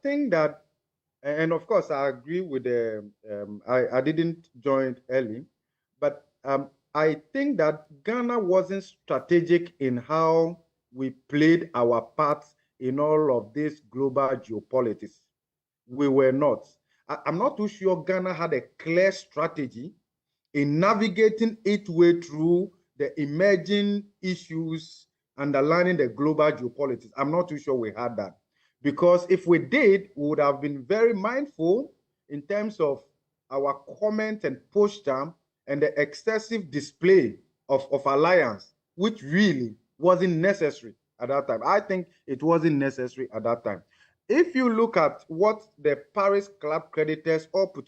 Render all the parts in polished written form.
think that, and of course, I agree with the, I didn't join early, but I think that Ghana wasn't strategic in how we played our parts in all of this global geopolitics. We were not. I'm not too sure Ghana had a clear strategy in navigating its way through the emerging issues underlying the global geopolitics. I'm not too sure we had that. Because if we did, we would have been very mindful in terms of our comment and posture and the excessive display of alliance, which really wasn't necessary at that time. I think it wasn't necessary at that time. If you look at what the Paris Club creditors all put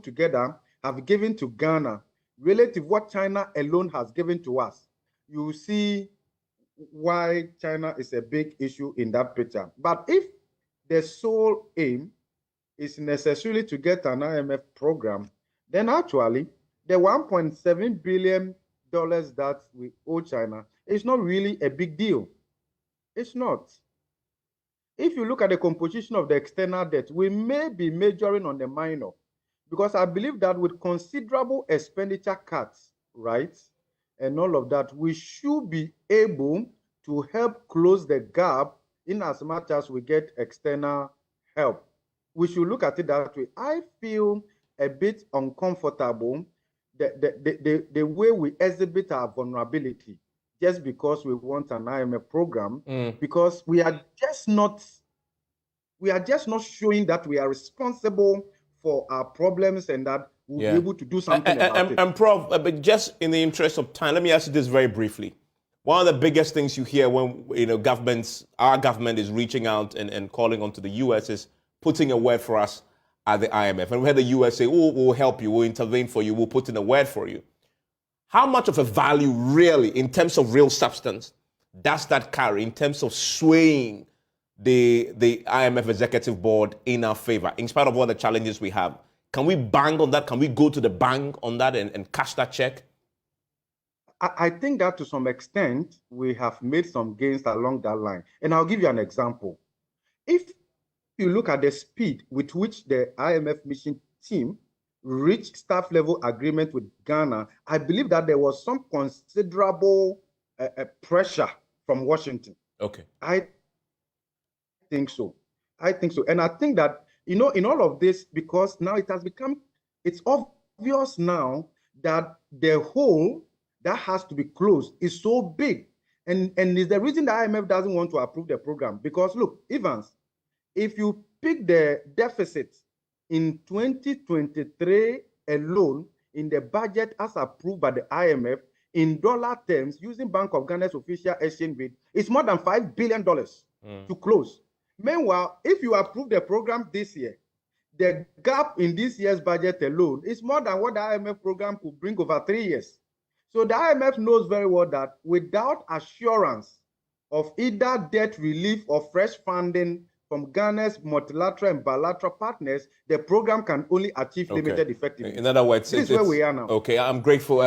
together have given to Ghana relative to what China alone has given to us, you see why China is a big issue in that picture. But if the sole aim is necessarily to get an IMF program, then actually the $1.7 billion that we owe China is not really a big deal. It's not. If you look at the composition of the external debt, we may be majoring on the minor, because I believe that with considerable expenditure cuts, right, and all of that, we should be able to help close the gap in as much as we get external help. We should look at it that way. I feel a bit uncomfortable the way we exhibit our vulnerability just because we want an IMF program, because we are just not showing that we are responsible for our problems and that we'll be able to do something about it. And Prof, but just in the interest of time, let me ask you this very briefly. One of the biggest things you hear when our government is reaching out and calling onto the US is putting a word for us at the IMF. And we heard the US say, oh, we'll help you, we'll intervene for you, we'll put in a word for you. How much of a value really, in terms of real substance, does that carry in terms of swaying the IMF executive board in our favor, in spite of all the challenges we have? Can we bang on that? Can we go to the bank on that and cash that check? I think that to some extent, we have made some gains along that line. And I'll give you an example. If you look at the speed with which the IMF mission team reached staff level agreement with Ghana, I believe that there was some considerable pressure from Washington. Okay. I think so. And I think that, in all of this, because now it's obvious now that the hole that has to be closed is so big. And is the reason the IMF doesn't want to approve the program. Because look, Evans, if you pick the deficit in 2023 alone in the budget as approved by the IMF, in dollar terms, using Bank of Ghana's official exchange rate, it's more than $5 billion to close. Meanwhile, if you approve the program this year, the gap in this year's budget alone is more than what the IMF program could bring over 3 years. So the IMF knows very well that without assurance of either debt relief or fresh funding from Ghana's multilateral and bilateral partners, the program can only achieve limited effectiveness. In other words, this is where we are now. Okay, I'm grateful.